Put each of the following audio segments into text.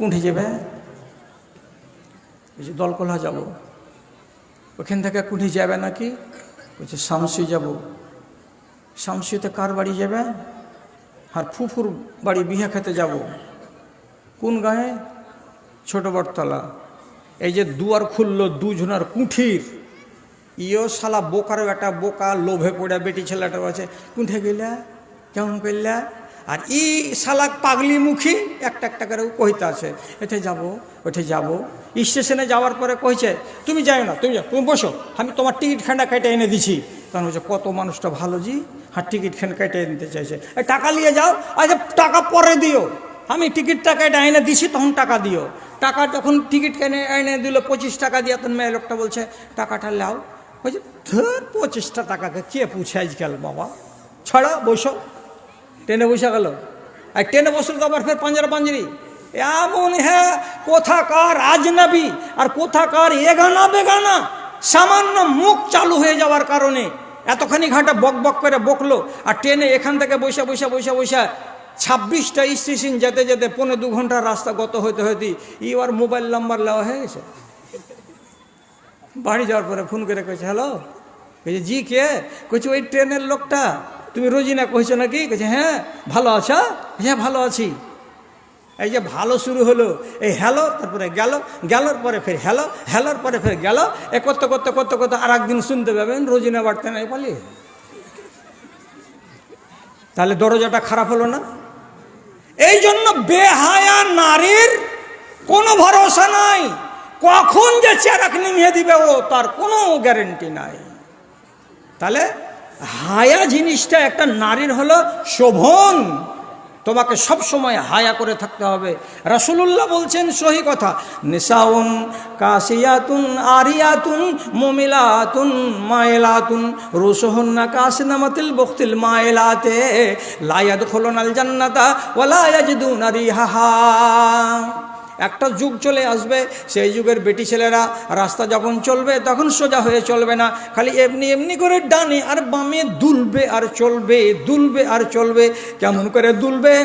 কোনটি যাবে? বলছে দলকলা যাব। ওখান থেকে কোনটি যাবে নাকি? বলছে শামসি যাব। শামসিতে কার বাড়ি যাবে? আর ফুফুর বাড়ি বিয়ে খেতে যাব। কোন গায়ে? ছোট বটতলা। এই যে দুয়ার খুললো দুজনার কুঠির, ইও শালা বোকার বেটা, বোকা লোভে পড়ে বেটি ছেলেটা আছে, কুঠে গেলা কেমন করলা? আর ই শালা পাগলি মুখী একটা একটা করে কইতে আছে, এতে যাব ওঠে যাব। স্টেশনে যাওয়ার পরে কইছে তুমি যাও না, তুমি যাও, তুমি বসো, আমি তোমার টিকিট খান্ডা কেটে এনে দিছি। তখন বলছে কত মানুষটা ভালো জি, হ্যাঁ টিকিট খান কেটে নিতে চাইছে। এই টাকা নিয়ে যাও। আচ্ছা টাকা পরে দিও, আমি টিকিটটা কেটে এনে দিছি, তখন টাকা দিও। টাকা যখন টিকিট কেনে এনে দিল 25 টাকা দিয়ে, তখন মেয়ে লোকটা বলছে টাকাটা লাও। বলছে ধর 25টা টাকাকে কে পুছে আজকাল বাবা, ছাড়া বসো। ট্রেনে বসে গেল। আর ট্রেনে বসলে তো আবার ফের পাঞ্জারা পাঞ্জারি এমন, হ্যাঁ কোথাকার আজনবী আর কোথাকার এগানা বেগানা। সামান্য মুখ চালু হয়ে যাওয়ার কারণে এতখানি ঘাটা বক বক করে বকলো। আর ট্রেনে এখান থেকে বসে বসে বসে বসে 26টা স্টেশন যেতে যেতে 1.25 ঘন্টার রাস্তা গত হইতে হইতে এবার মোবাইল নাম্বার নেওয়া হয়ে গেছে। বাড়ি যাওয়ার পরে ফোন করে কইছে হ্যালো, কইছে জি কে? কইছে ওই ট্রেনের লোকটা, তুমি রোজিনা কইছো নাকি? কইছে হ্যাঁ। ভালো আছো? হ্যাঁ ভালো আছি। এই যে ভালো শুরু হলো, এই হ্যালো তারপরে গেল, গেলোর পরে ফের হ্যালো, হ্যালোর পরে ফের গেল, এ করতে করতে করতে করতে আর একদিন শুনতে পাবেন রোজিনা বাড়তে নাই পালিয়ে। তাহলে দরজাটা খারাপ হলো না? এই জন্য বেহায়া নারীর কোনো ভরসা নাই, কখন যে চেরাক নিভিয়ে দিবে ও তার কোনো গ্যারেন্টি নাই। তাহলে হায়া জিনিসটা একটা নারীর হলো শোভন, তোমাকে সব সময় হায়া করে থাকতে হবে। রাসূলুল্লাহ বলছেন সহি কথা, নিসাউন কাসিয়াতুন আরিয়াতুন মুমিলাতুন মাইলাতুন রুসুহুন্না কাসিনামাতিল বুখতিল মাইলাতে লা ইয়াদখুলুনাল জান্নাতা ওয়া লা ইয়াজিদুনা রিহাহা। একটা যুগ চলে আসবে, সেই যুগের বেটি ছেলেরা রাস্তা যখন চলবে তখন সোজা হয়ে চলবে না, খালি এমনি এমনি করে ডানে আর বামে দুলবে আর চলবে, দুলবে আর চলবে। কেমন করে দুলবে?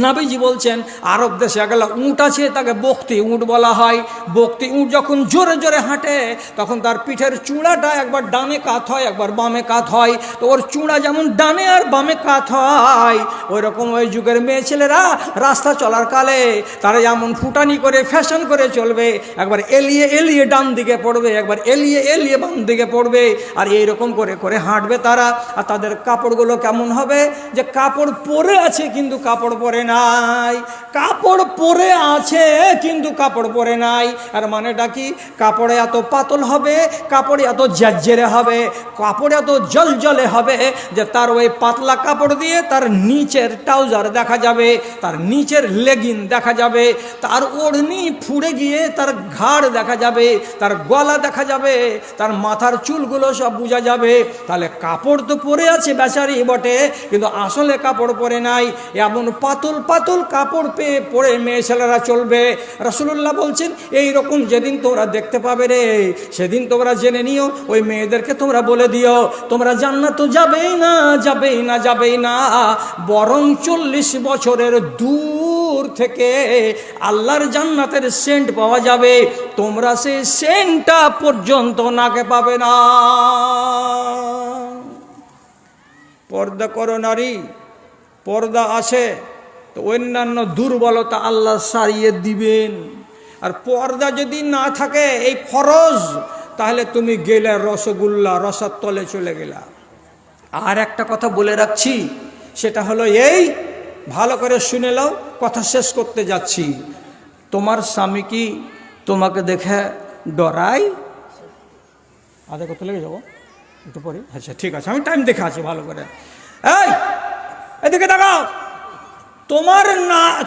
নবীজি বলছেন আরব দেশে গেলে উঁট আছে, তাকে বকতি উঁট বলা হয়। বকতি উঁট যখন জোরে জোরে হাঁটে তখন তার পিঠের চূড়াটা একবার ডানে কাত হয় একবার বামে কাত হয়। তো ওর চূড়া যেমন ডানে আর বামে কাত হয়, ওই রকম ওই যুগের মেয়ে ছেলেরা রাস্তা চলার কালে তারা যেমন ফুটানি করে ফ্যাশন করে চলবে, একবার এলিয়ে এলিয়ে ডান দিকে পড়বে, একবার এলিয়ে এলিয়ে বাম দিকে পড়বে, আর এইরকম করে করে হাঁটবে তারা। আর তাদের কাপড়গুলো কেমন হবে? যে কাপড় পরে আছে কিন্তু কাপড় পরে নাই, কাপড় পরে আছে কিন্তু কাপড় পরে নাই। আর মানেটা কি? কাপড়ে এত পাতল হবে, কাপড়ে এত ঝরঝরে হবে, কাপড়ে এত জলজলে হবে যে তার ওই পাতলা কাপড় দিয়ে তার নিচের ট্রাউজার দেখা যাবে, তার নিচের লেগিন দেখা যাবে, তার ওড়নি ফুড়ে গিয়ে তার ঘাড় দেখা যাবে, তার গলা দেখা যাবে, তার মাথার চুলগুলো সব বোঝা যাবে। তাহলে কাপড় তো পরে আছে বেচারি বটে, কিন্তু আসলে কাপড় পরে নাই। এমন পাতল পাতল কাপড় পেয়ে পরে মেয়ে ছেলেরা চলবে। রাসূলুল্লাহ বলছেন এই রকম যেদিন তোমরা দেখতে পাবে রে, সেদিন তোমরা জেনে নিও, ওই মেয়েদেরকে তোমরা বলে দিও তোমরা জান্নাত যাবেই না, যাবেই না, যাবেই না, বরং 40 বছরের দূর থেকে আল্লাহর জান্নাতের সেন্ট পাওয়া যাবে, তোমরা সেই সেন্টটা পর্যন্ত নাকে পাবে না। পর্দা করো নারী, পর্দা আছে তো অন্যান্য দুর্বলতা আল্লাহ সারিয়ে দিবেন। আর পর্দা যদি না থাকে এই ফরজ, তাহলে তুমি গেলে রসগোল্লা রসার তলে চলে গেলা। আর একটা কথা বলে রাখছি, সেটা হলো এই, ভালো করে শুনে নাও, কথা শেষ করতে যাচ্ছি। তোমার স্বামী কি তোমাকে দেখে ডরায়? আধা কত লেগে যাবো একটু পরে? আচ্ছা ঠিক আছে, আমি টাইম দেখে আছি ভালো করে। এই এদিকে দেখাও,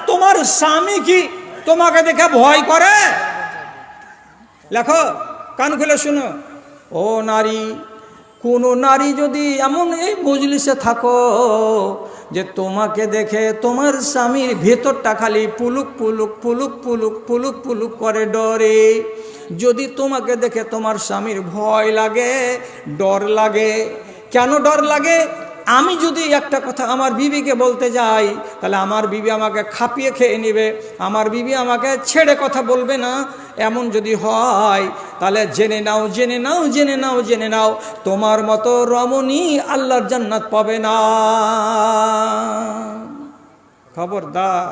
তোমার স্বামী কি তোমাকে দেখে ভয় করে? লেখো, কান খুলে শুনো। ও নারী, কোন নারী যদি এমন এই মজলিসে থাকো যে তোমাকে দেখে তোমার স্বামীর ভেতরটা খালি পুলুক পুলুক পুলুক পুলুক পুলুক পুলুক করে ডরে, যদি তোমাকে দেখে তোমার স্বামীর ভয় লাগে, ডর লাগে, কেন ডর লাগে? আমি যদি একটা কথা আমার বিবিকে বলতে যাই, তাহলে আমার বিবি আমাকে খাপিয়ে খেয়ে নেবে, আমার বিবি আমাকে ছেড়ে কথা বলবে না। এমন যদি হয় তাহলে জেনে নাও, জেনে নাও, জেনে নাও, জেনে নাও, তোমার মতো রমণী আল্লাহর জান্নাত পাবে না। খবরদার,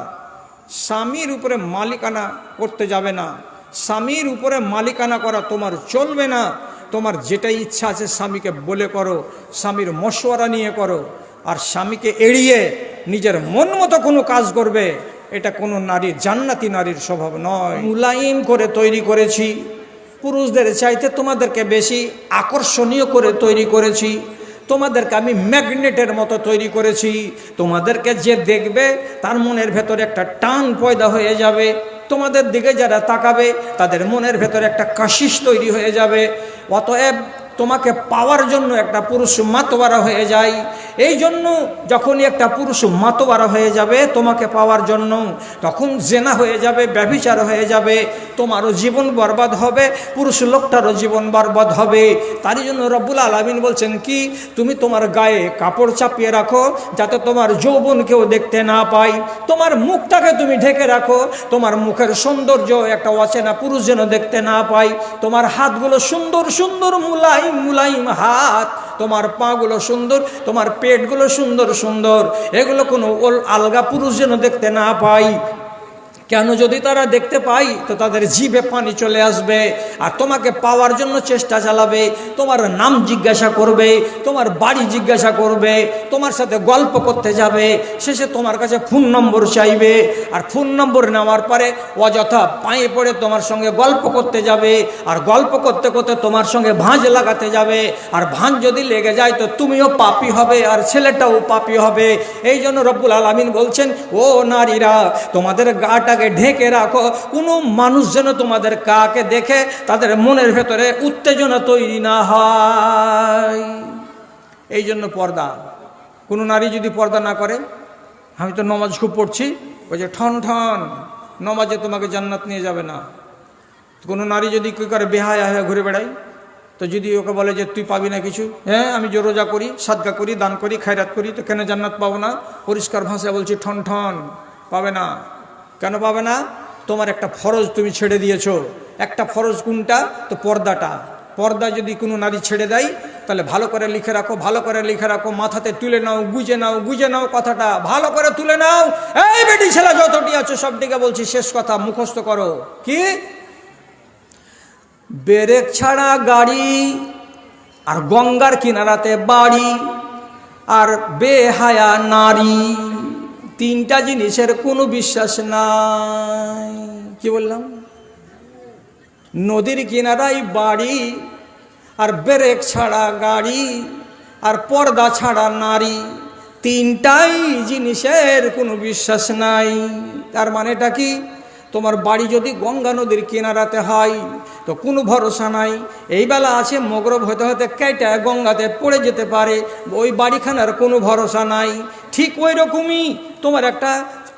স্বামীর উপরে মালিকানা করতে যাবে না, স্বামীর উপরে মালিকানা করা তোমার চলবে না। তোমার যেটা ইচ্ছা আছে স্বামীকে বলে করো, স্বামীর মশওয়ারা নিয়ে করো। আর স্বামীকে এড়িয়ে নিজের মন মতো কোনো কাজ করবে, এটা কোনো নারী, জান্নাতি নারীর স্বভাব নয়। মুলায়ম করে তৈরি করেছি, পুরুষদের চাইতে তোমাদেরকে বেশি আকর্ষণীয় করে তৈরি করেছি, তোমাদেরকে আমি ম্যাগনেটের মতো তৈরি করেছি। তোমাদেরকে যে দেখবে তার মনের ভেতরে একটা টান পয়দা হয়ে যাবে, তোমাদের দিকে যারা তাকাবে তাদের মনের ভেতরে একটা কাশিশ তৈরি হয়ে যাবে। অতএব তোমাকে পাওয়ার জন্য একটা পুরুষ মাতোয়ারা হয়ে যায়। এই জন্য যখনই একটা পুরুষ মাতোয়ারা হয়ে যাবে তোমাকে পাওয়ার জন্য, তখন জেনা হয়ে যাবে, ব্যভিচার হয়ে যাবে, তোমারও জীবন বরবাদ হবে, পুরুষ লোকটারও জীবন বরবাদ হবে। তারই জন্য রব্বুল আলামিন বলছেন কি, তুমি তোমার গায়ে কাপড় চাপিয়ে রাখো যাতে তোমার যৌবন কেউ দেখতে না পায়, তোমার মুখটাকে তুমি ঢেকে রাখো, তোমার মুখের সৌন্দর্য একটা অচেনা পুরুষ যেন দেখতে না পায়, তোমার হাতগুলো সুন্দর সুন্দর মুলায়ম মুলায়ম হাত, তোমার পাগুলো সুন্দর, তোমার পেটগুলো সুন্দর সুন্দর, এগুলো কোনো আলগা পুরুষ যেন দেখতে না পায়। কেন, যদি তারা দেখতে পায় তো তাদের জিভে পানি চলে আসবে, আর তোমাকে পাওয়ার জন্য চেষ্টা চালাবে, তোমার নাম জিজ্ঞাসা করবে, তোমার বাড়ি জিজ্ঞাসা করবে, তোমার সাথে গল্প করতে যাবে, শেষে তোমার কাছে ফোন নম্বর চাইবে, আর ফোন নম্বর নেওয়ার পরে অযথা পায়ে পড়ে তোমার সঙ্গে গল্প করতে যাবে, আর গল্প করতে করতে তোমার সঙ্গে ভাঁজ লাগাতে যাবে, আর ভাঁজ যদি লেগে যায় তো তুমিও পাপী হবে আর ছেলেটাও পাপী হবে। এই জন্য রব্বুল আলামিন বলছেন, ও নারীরা তোমাদের গাটা ঢেকে রাখো, কোনো মানুষ যেন তোমাদের কাকে দেখে তাদের মনের ভেতরে উত্তেজনা তৈরি না হয়। এই জন্য পর্দা। কোনো নারী যদি পর্দা না করে, আমি তো নমাজ খুব পড়ছি, ওই যে ঠন ঠন, নমাজে তোমাকে জান্নাত নিয়ে যাবে না। কোনো নারী যদি কী করে বেহায়া হয়ে ঘুরে বেড়ায়, তো যদি ওকে বলে যে তুই পাবি না কিছু, হ্যাঁ আমি যে রোজা করি, সাদকা করি, দান করি, খায়রাত করি, তো কেন জান্নাত পাবো না? পরিষ্কার ভাষায় বলছি, ঠন ঠন, পাবে না। কেন পাবে না? তোমার একটা ফরজ তুমি ছেড়ে দিয়েছো। একটা ফরজ কোনটা? তো পর্দাটা। পর্দা যদি কোনো নারী ছেড়ে দেয় তাহলে ভালো করে লিখে রাখো, ভালো করে লিখে রাখো, মাথাতে তুলে নাও, গুজে নাও, গুজে নাও, কথাটা ভালো করে তুলে নাও। এই বেটি ছেলে যতটি আছো সবটিকে বলছি, শেষ কথা মুখস্থ করো। কি? ব্রেক ছাড়া গাড়ি, আর গঙ্গার কিনারাতে বাড়ি, আর বেহায়া নারী, তিনটা জিনিসের কোনো বিশ্বাস নাই। কি বললাম? নদীর কিনারায় বাড়ি, আর ব্রেক ছাড়া গাড়ি, আর পর্দা ছাড়া নারী, তিনটাই জিনিসের কোনো বিশ্বাস নাই। তার মানেটা কি? তোমার বাড়ি যদি গঙ্গা নদীর কিনারাতে হয় তো কোনো ভরসা নাই, এই বেলা আছে মগরব হতে হতে কেটে গঙ্গাতে পড়ে যেতে পারে, ওই বাড়িখানার কোনো ভরসা নাই। ঠিক ওই রকমই তোমার একটা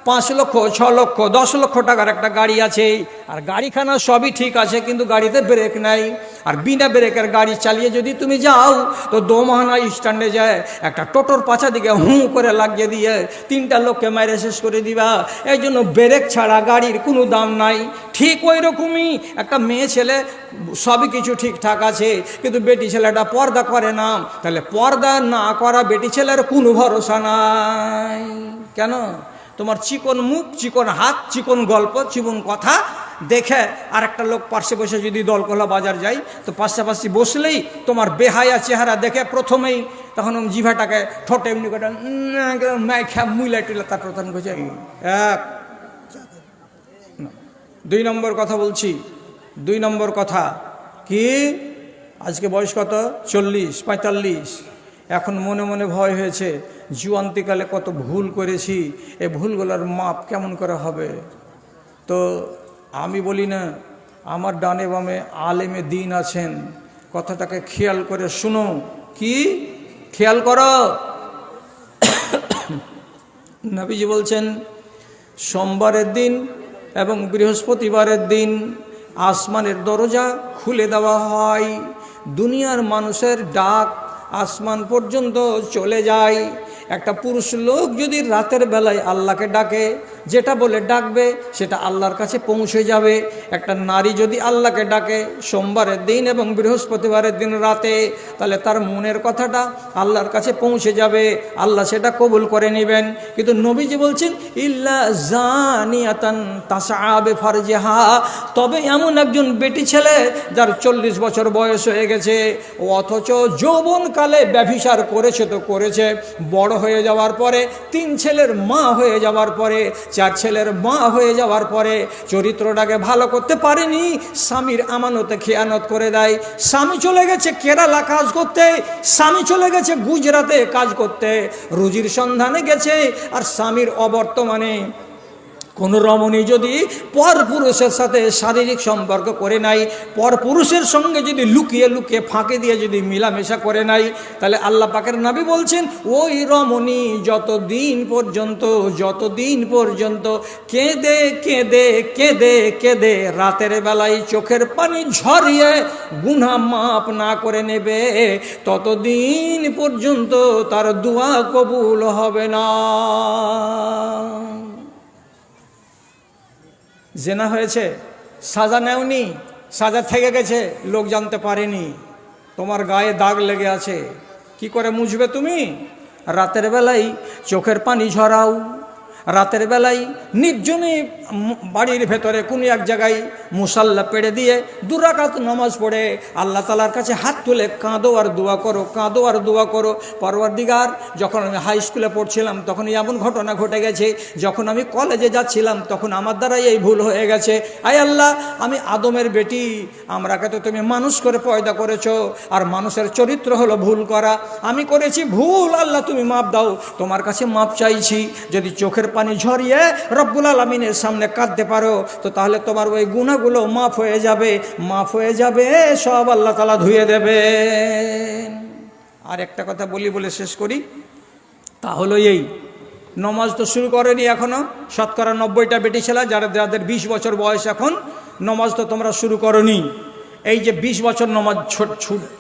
5 লক্ষ, 6 লক্ষ, 10 লক্ষ টাকার একটা গাড়ি আছে, আর গাড়িখানা সবই ঠিক আছে, কিন্তু গাড়িতে ব্রেক নাই। আর বিনা ব্রেকের গাড়ি চালিয়ে যদি তুমি যাও তো দোমাহানা স্ট্যান্ডে যায় একটা টোটোর পাছা দিকে হুঁ করে লাগিয়ে দিয়ে 3টা লোককে মেরে শেষ করে দিবা। এই জন্য ব্রেক ছাড়া গাড়ির কোনো দাম নাই। ঠিক ওই রকমই একটা মেয়ে ছেলে সবই কিছু ঠিকঠাক আছে, কিন্তু বেটি ছেলেটা পর্দা করে না, তাহলে পর্দা না করা বেটি ছেলের কোনো ভরসা নাই। কেন? তোমার চিকন মুখ, চিকন হাত, চিকন গল্প, চিকন কথা দেখে আর একটা লোক পাশে বসে যদি দলকলা বাজার যায় তো পাশাপাশি বসলেই তোমার বেহায়া চেহারা দেখে প্রথমেই তখন জিভাটাকে ঠোঁটে এমনি করে মুইলা টুইলা তার প্রধান করছে। 2 নম্বর কথা বলছি, 2 নম্বর কথা কি? আজকে বয়স কত? 40-45। এখন মনে মনে ভয় হয়েছে, জুয়ান্তিকালে কত ভুল করেছি, এই ভুলগুলোর মাপ কেমন করে হবে? তো আমি বলি না, আমার ডানে বামে আলেমে দিন আছেন, কথাটাকে খেয়াল করে শুনো। কি খেয়াল করো? নবীজি বলছেন, সোমবারের দিন এবং বৃহস্পতিবারের দিন আসমানের দরজা খুলে দেওয়া হয়, দুনিয়ার মানুষের ডাক আসমান পর্যন্ত চলে যায়। একটা পুরুষ লোক যদি রাতের বেলায় আল্লাহকে ডাকে, যেটা বলে ডাকবে সেটা আল্লাহর কাছে পৌঁছে যাবে। একটা নারী যদি আল্লাহকে ডাকে সোমবারের দিন এবং বৃহস্পতিবারের দিন রাতে, তাহলে তার মনের কথাটা আল্লাহর কাছে পৌঁছে যাবে, আল্লাহ সেটা কবুল করে নেবেন। কিন্তু নবীজি বলছেন ইল্লা জানিয়াতান তাসআবে ফারজাহা, তবে এমন একজন বেটি ছেলে যার 40 বছর বয়স হয়ে গেছে, অথচ যৌবনকালে ব্যভিচার করেছে তো করেছে, বড় হয়ে যাওয়ার পরে 3 ছেলের মা হয়ে যাওয়ার পরে, 4 ছেলের মা হয়ে যাওয়ার পরে চরিত্রটাকে ভালো করতে পারেনি, স্বামীর আমানতে খেয়ানত করে দেয়। স্বামী চলে গেছে কেরালা কাজ করতে, স্বামী চলে গেছে গুজরাটে কাজ করতে, রুজির সন্ধানে গেছে, আর স্বামীর অবর্তমানে কোনো রমণী যদি পরপুরুষের সাথে শারীরিক সম্পর্ক করে নাই, পরপুরুষের সঙ্গে যদি লুকিয়ে লুকিয়ে ফাঁকে দিয়ে যদি মিলামেশা করে নাই, তাহলে আল্লাহ পাকের নবী বলছেন ওই রমণী যতদিন পর্যন্ত কেঁদে কেঁদে কেঁদে কেঁদে রাতের বেলায় চোখের পানি ঝরিয়ে গুনাহ মাফ না করে নেবে, ততদিন পর্যন্ত তার দোয়া কবুল হবে না। জেনা হয়েছে, সাজা নেওনি, সাজা থেকে গেছে, লোক জানতে পারেনি, তোমার গায়ে দাগ লেগে আছে, কি করে মুছবে তুমি? রাতের বেলায় চোখের পানি ঝরাও, রাতের বেলায় নির্জনে বাড়ির ভেতরে কোনো এক জায়গায় মুসাল্লা পেড়ে দিয়ে 2 রাকাত নামাজ পড়ে আল্লাহ তাআলার কাছে হাত তুলে কাঁদো আর দোয়া করো, কাঁদো আর দোয়া করো। পরওয়ারদিগার, যখন আমি হাই স্কুলে পড়ছিলাম তখন এমন ঘটনা ঘটে গেছে, যখন আমি কলেজে যাচ্ছিলাম তখন আমার দ্বারাই এই ভুল হয়ে গেছে। আয় আল্লাহ, আমি আদমের বেটি, আমরাকে তো তুমি মানুষ করে পয়দা করেছো, আর মানুষের চরিত্র হলো ভুল করা, আমি করেছি ভুল, আল্লাহ তুমি মাপ দাও, তোমার কাছে মাপ চাইছি। যদি চোখের পানি ঝরিয়ে রব্বুল আলামিনের সামনে কাঁদতে পারো, তো তাহলে তোমার ওই গুনাহগুলো মাফ হয়ে যাবে, সব আল্লাহ তাআলা ধুয়ে দেবেন। আর একটা কথা বলে শেষ করি, তা হলো এই, নমাজ তো শুরু করেনি এখনো, শতকরা 90টা বেটি ছেলে যাদের 20 বছর বয়স, এখন নমাজ তো তোমরা শুরু করনি। এই যে 20 বছর নমাজ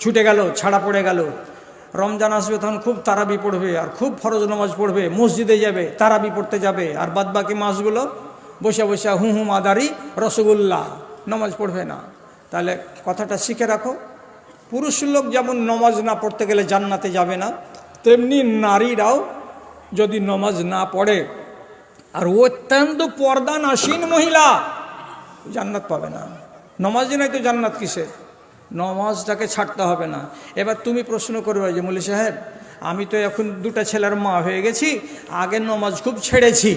ছুটে গেল, ছাড়া পড়ে গেল, রমজান আসবে তখন খুব তারাবি পড়বে আর খুব ফরজ নামাজ পড়বে, মসজিদে যাবে, তারাবি পড়তে যাবে, আর বাদবাকি মাসগুলো বসে বসে হুম আদারি রসগোল্লা, নামাজ পড়বে না। তাহলে কথাটা শিখে রাখো, পুরুষ লোক যেমন নামাজ না পড়তে গেলে জান্নাতে যাবে না, তেমনি নারীরাও যদি নামাজ না পড়ে আর অত্যন্ত পর্দানাসীন মহিলা জান্নাত পাবে না। নামাজই নাই তো জান্নাত কিসে? নামাজটাকে ছাড়তে হবে না। এবার তুমি প্রশ্ন করবে যে মৌলী সাহেব, আমি তো এখন 2টা ছেলের মা হয়ে গেছি, আগে নামাজ খুব ছেড়েছি,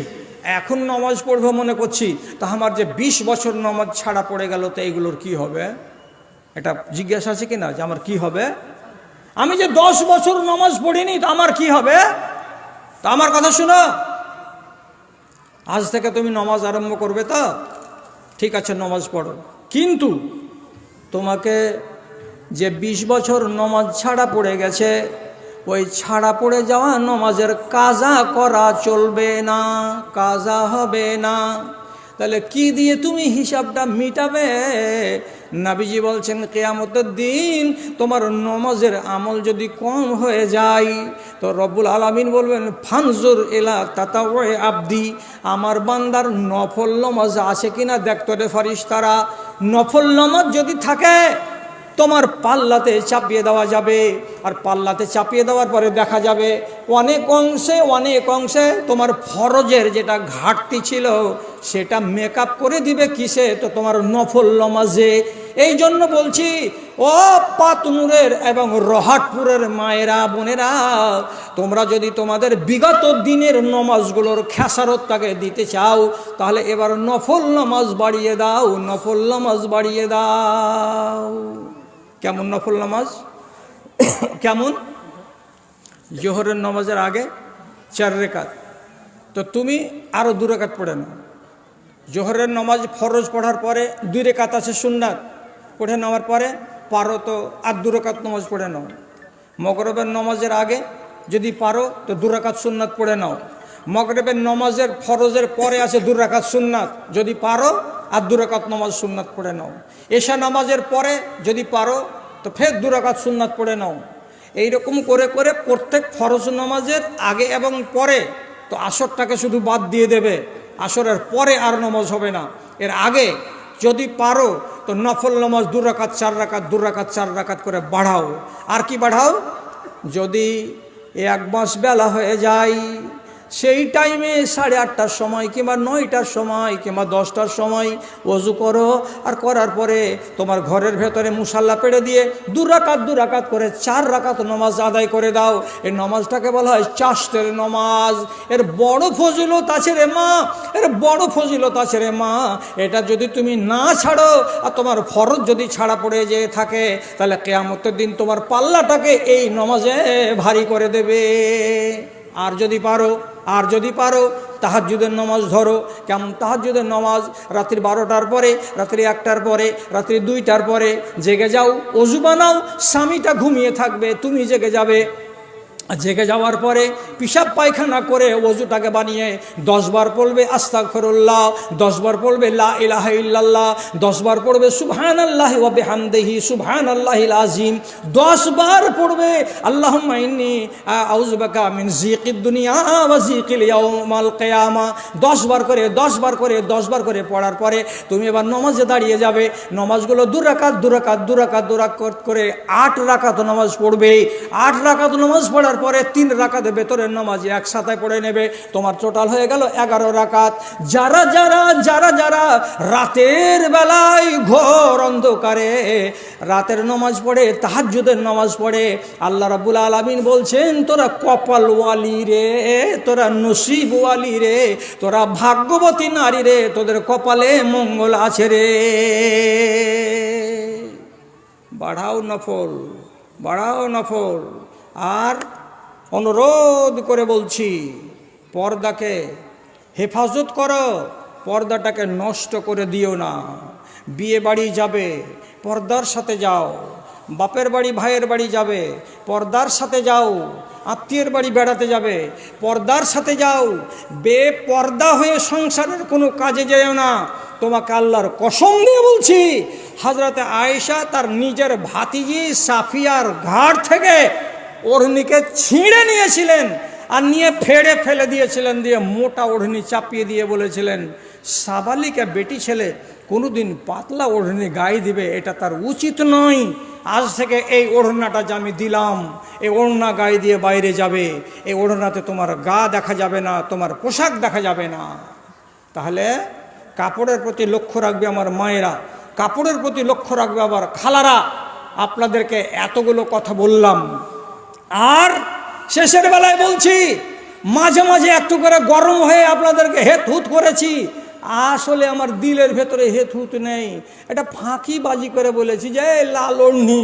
এখন নামাজ পড়বো মনে করছি, তা আমার যে 20 বছর নামাজ ছাড়া পড়ে গেল, তো এইগুলোর কি হবে? এটা জিজ্ঞাসা আছে কিনা যে আমার কি হবে? আমি যে 10 বছর নামাজ পড়িনি, তো আমার কি হবে? তা আমার কথা শোনো, আজ থেকে তুমি নামাজ আরম্ভ করবে, তো ঠিক আছে নামাজ পড়ো, কিন্তু তোমাকে যে 20 বছর নমাজ ছাড়া পড়ে গেছে, ওই ছাড়া পড়ে যাওয়া নমাজের কাজা করা চলবে না, কাজা হবে না। তাহলে কি দিয়ে তুমি হিসাবটা মিটাবে? নবীজি বলছেন কিয়ামতের দিন তোমার নমাজের আমল যদি কম হয়ে যায়, তো রব্বুল আলামিন বলবেন ফানজুর ইলা তাতাওয়ে আবদি, আমার বান্দার নফল নামাজ আছে কিনা দেখতো রে ফারিস্তারা। নফল নামাজ যদি থাকে তোমার পাল্লাতে চাপিয়ে দেওয়া যাবে, আর পাল্লাতে চাপিয়ে দেওয়ার পরে দেখা যাবে অনেক অংশে তোমার ফরজের যেটা ঘাটতি ছিল সেটা মেকআপ করে দিবে কিসে? তো তোমার নফল নামাজে। এই জন্য বলছি, ও পাতনুরের এবং রহাটপুরের মায়েরা বোনেরা, তোমরা যদি তোমাদের বিগত দিনের নমাজগুলোর খেসারতটাকে দিতে চাও, তাহলে এবার নফল নামাজ বাড়িয়ে দাও, নফল নামাজ বাড়িয়ে দাও। কেমন নফল নামাজ? কেমন? জোহরের নামাজের আগে 4 রাকাত, তো তুমি আরও 2 রাকাত পড়ে নাও। জোহরের নামাজ ফরজ পড়ার পরে 2 রাকাত আছে সুন্নাত, পড়ে নেওয়ার পরে পারো তো আর 2 রাকাত নামাজ পড়ে নাও। মগরিবের নামাজের আগে যদি পারো তো 2 রাকাত সুন্নাত পড়ে নাও। মগরিবের নামাজের ফরজের পরে আছে 2 রাকাত সুন্নাত, যদি পারো আর 2 রাকাত নামাজ সুন্নাত পড়ে নাও। এশা নামাজের পরে যদি পারো তো ফের 2 রাকাত সুন্নাত পড়ে নাও। এইরকম করে করে প্রত্যেক ফরজ নামাজের আগে এবং পরে, তো আসরটাকে শুধু বাদ দিয়ে দেবে, আসরের পরে আর নামাজ হবে না। এর আগে যদি পারো তো নফল নামাজ 2 রাকাত 4 রাকাত 2 রাকাত 4 রাকাত করে বাড়াও। আর কি বাড়াও? যদি 1 মাস বেলা হয়ে যায়, সেই টাইমে 8:30টার সময় কিংবা 9টার সময় কিংবা 10টার সময় ওযু করো, আর করার পরে তোমার ঘরের ভেতরে মুসাল্লা পেড়ে দিয়ে 2 রাকাত 2 রাকাত করে 4 রাকাত নামাজ আদায় করে দাও। এই নামাজটাকে বলা হয় চাশতের নামাজ। এর বড় ফজিলত আছে রে মা, এর বড় ফজিলত আছে রে মা। এটা যদি তুমি না ছাড়ো আর তোমার ফরজ যদি ছাড়া পড়ে যেয়ে থাকে, তাহলে কিয়ামতের দিন তোমার পাল্লাটাকে এই নামাজে ভারী করে দেবে। আর যদি পারো তাহাজ্জুদের নামাজ ধরো। কেমন তাহাজ্জুদের নামাজ? রাত্রি 12টার পরে, রাত্রি 1টার পরে, রাত্রি 2টার পরে জেগে যাও, ওযু বানাও, স্বামীটা ঘুমিয়ে থাকবে, তুমি জেগে যাবে। জেগে যাওয়ার পরে পিশাব পায়খানা করে ওযুটাকে বানিয়ে 10 বার পড়বে আস্তাগফিরুল্লাহ, 10 বার পড়বে লা ইলাহা ইল্লাল্লাহ, 10 বার পড়বে সুবহানাল্লাহি ওয়া বিহামদিহি সুবহানাল্লাহিল আযীম, 10 বার পড়বে আল্লাহুম্মা ইন্নী আউযু বিকা মিন যিকিদ দুনিয়া ওয়া যিকিল ইয়াউমাল কিয়ামা। 10 বার করে 10 বার করে 10 বার করে পড়ার পরে তুমি এবার নামাজে দাঁড়িয়ে যাবে। নামাজগুলো 2 রাকাত 2 রাকাত 2 রাকাত 2 রাকাত করে 8 রাকাত নামাজ পড়বে। 8 রাকাত নামাজ পড়ার পরে 3 রাকাত ভেতরের নামাজ একসাথে পড়ে নেবে। তোমার টোটাল হয়ে গেল 11 রাকাত। যারা যারা রাতের বেলায় ঘোর অন্ধকারে রাতের নামাজ পড়ে, তাহাজ্জুদের নামাজ পড়ে, আল্লাহ রাব্বুল আলামিন বলছেন তোরা কপালওয়ালি রে, তোরা নসিবওয়ালি রে, তোরা ভাগ্যবতী নারী রে, তোদের কপালে মঙ্গল আছে রে। বাড়াও নফল, বাড়াও নফল। আর অনুরোধ করে বলছি, পর্দাকে হেফাজত করো, পর্দাটাকে নষ্ট করে দিও না। বিয়ে বাড়ি যাবে, পর্দার সাথে যাও। বাপের বাড়ি ভাইয়ের বাড়ি যাবে, পর্দার সাথে যাও। আত্মীয়ের বাড়ি বেড়াতে যাবে, পর্দার সাথে যাও। বেপর্দা হয়ে সংসারের কোনো কাজে যেও না। তোমাকে আল্লাহর কসম দিয়ে বলছি, হযরতে আয়েশা তার নিজের ভাতিজি সাফিয়ার ঘাড় থেকে ওড়নিকে ছিঁড়ে নিয়েছিলেন আর নিয়ে ফেড়ে ফেলে দিয়েছিলেন, দিয়ে মোটা ওড়নি চাপিয়ে দিয়ে বলেছিলেন সাবালিকা বেটি ছেলে কোনোদিন পাতলা ওড়নি গায়ে দিবে, এটা তার উচিত নয়। আজ থেকে এই ওড়নাটা যে আমি দিলাম, এই ওড়না গায়ে দিয়ে বাইরে যাবে, এই ওড়নাতে তোমার গা দেখা যাবে না, তোমার পোশাক দেখা যাবে না। তাহলে কাপড়ের প্রতি লক্ষ্য রাখবে আমার মায়েরা, কাপড়ের প্রতি লক্ষ্য রাখবে আবার খালারা। আপনাদেরকে এতগুলো কথা বললাম, আর শেষের বেলায় বলছি, মাঝে মাঝে একটু করে গরম হয়ে আপনাদেরকে হেতহুত করেছি। আসলে আমার দিলের ভেতরে হেতহুত নেই, এটা ফাঁকিবাজি করে বলেছি যে লাল ওড়নি।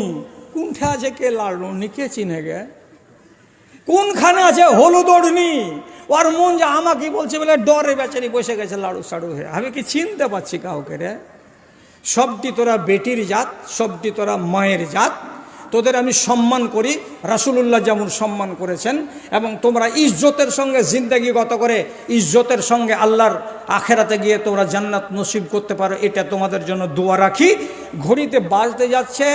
কোনটা আছে কে লাল ওড়নি কে চিনে গে? কোনখানে আছে হলুদ ওড়নি? ওর মন যে আমাকে বলছে বলে ডরে বেচারি বসে গেছে লাড়ু সাড়ু হয়ে। আমি কি চিনতে পারছি কাউকে রে? সবটি তোরা বেটির জাত, সবটি তোরা মায়ের জাত। তোদের আমি সম্মান করি, রাসূলুল্লাহ যেমন সম্মান করেছেন। এবং তোমরা ইজ্জতের সঙ্গে জিন্দেগি গত করে ইজ্জতের সঙ্গে আল্লাহর আখেরাতে গিয়ে তোমরা জান্নাত নসিব করতে পারো, এটা তোমাদের জন্য দোয়া রাখি। ঘড়িতে বাজতে যাচ্ছে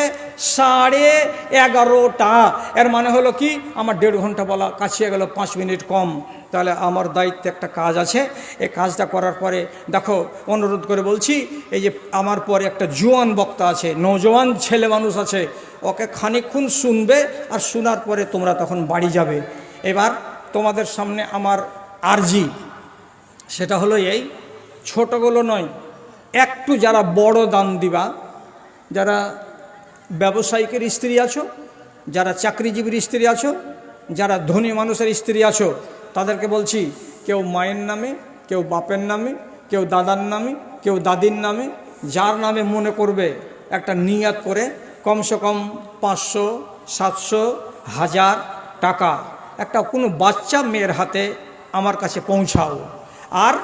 11:30। এর মানে হলো কি, আমার 1.5 ঘন্টা বলা কাছিয়ে গেল, 5 মিনিট কম। তাহলে আমার দায়িত্বে একটা কাজ আছে, এই কাজটা করার পরে দেখো, অনুরোধ করে বলছি, এই যে আমার পরে একটা জোয়ান বক্তা আছে, নওজোয়ান ছেলে মানুষ আছে, ওকে খানিকক্ষণ শুনবে, আর শোনার পরে তোমরা তখন বাড়ি যাবে। এবার তোমাদের সামনে আমার আরজি, সেটা হলো এই, ছোটগুলো নয়, একটু যারা বড় দান দিবা, যারা ব্যবসায়িকের স্ত্রী আছো, যারা চাকরিজীবীর স্ত্রী আছো, যারা ধনী মানুষের স্ত্রী আছো, তাদেরকে বলছি, কেউ মায়ের নামে, কেউ বাপের নামে, কেউ দাদার নামে, কেউ দাদির নামে, যার নামে মনে করবে একটা নিয়াত করে কমসে কম 500, 700, 1000 টাকা একটা কোনো বাচ্চা মেয়ের হাতে আমার কাছে পৌঁছাও। আর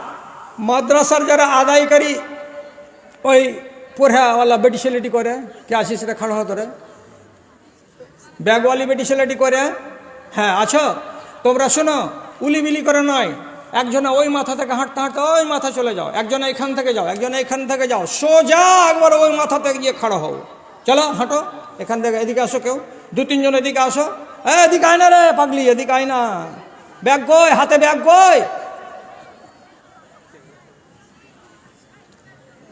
মাদ্রাসার যারা আদায়কারী, ওই পড়াওয়ালা বেটি ছেলেটি করে, কে আছে সেটা খাড়া হতো রে, ব্যাগওয়ালি বেটি ছেলেটি করে, হ্যাঁ আছো তোমরা, শোনো, উলিবিলি করে নয়, একজনে ওই মাথা থেকে হাঁটতে হাঁটতে ওই মাথা চলে যাও, একজনে এখান থেকে যাও, একজনে এখান থেকে যাও, সোজা একবার ওই মাথা থেকে গিয়ে খাড়া হও। চলো হাঁটো, এখান থেকে এদিকে আসো, কেউ 2-3 জন এদিকে আসো, এদিকে আয় না রে পাগলি, এদিকে আয় না, ব্যাগ কই, হাতে ব্যাগ কই।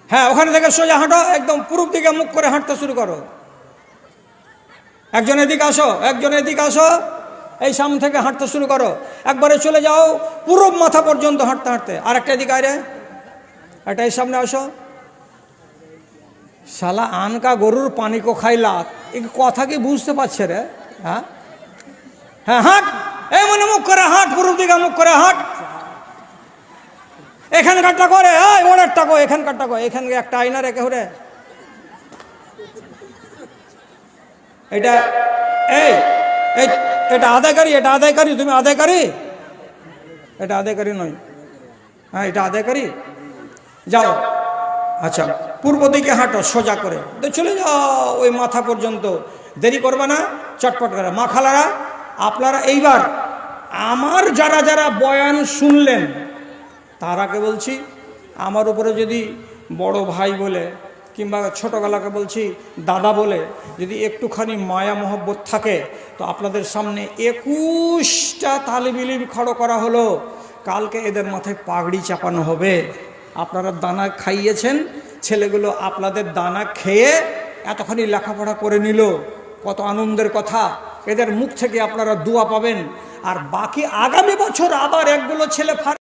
হ্যাঁ, ওখানে থেকে সোজা হাঁটো, একদম পূর্ব দিকে মুখ করে হাঁটতে শুরু করো। একজন এদিকে আসো, একজন এদিকে আসো, এই সামনে থেকে হাঁটতে শুরু করো, একবারে চলে যাও পূরব মাথা পর্যন্ত হাঁটতে হাঁটতে। আর একটা এদিকে আয় রে, একটা এই সামনে আসো। শালা আনকা গরুর পানি কো খাইলা, এই কথা কি বুঝতে পারছে রে? হ্যাঁ হ্যাঁ, হাঁট, এই মনে মুখ করে হাঁট, পূর্ব দিকে মুখ করে হাঁট। এখানকারটা করে, ওনারটা কো, এখানকারটা কো, এখানে একটা আয়না রেখে হরে এটা, এই এই এটা আদায়কারী, এটা আদায়কারী, তুমি আদায়কারী, এটা আদায়কারী নয়। হ্যাঁ, এটা আদায়কারী। যাও, আচ্ছা পূর্ব দিকে হাঁটো সোজা করে, তো চলে যাও ওই মাথা পর্যন্ত, দেরি করবে না, চটপট করে। মা খালারা, আপনারা এইবার আমার যারা যারা বয়ান শুনলেন তারাকে বলছি, আমার উপরে যদি বড় ভাই বলে কিংবা ছোটোবেলাকে বলছি দাদা বলে যদি একটুখানি মায়া মহব্বত থাকে, তো আপনাদের সামনে 21টা তালিবিলিম খড়ো করা হলো। কালকে এদের মাথায় পাগড়ি চাপানো হবে। আপনারা দানা খাইয়েছেন, ছেলেগুলো আপনাদের দানা খেয়ে এতখানি লেখাপড়া করে নিল, কত আনন্দের কথা। এদের মুখ থেকে আপনারা দোয়া পাবেন। আর বাকি আগামী বছর আবার একগুলো ছেলে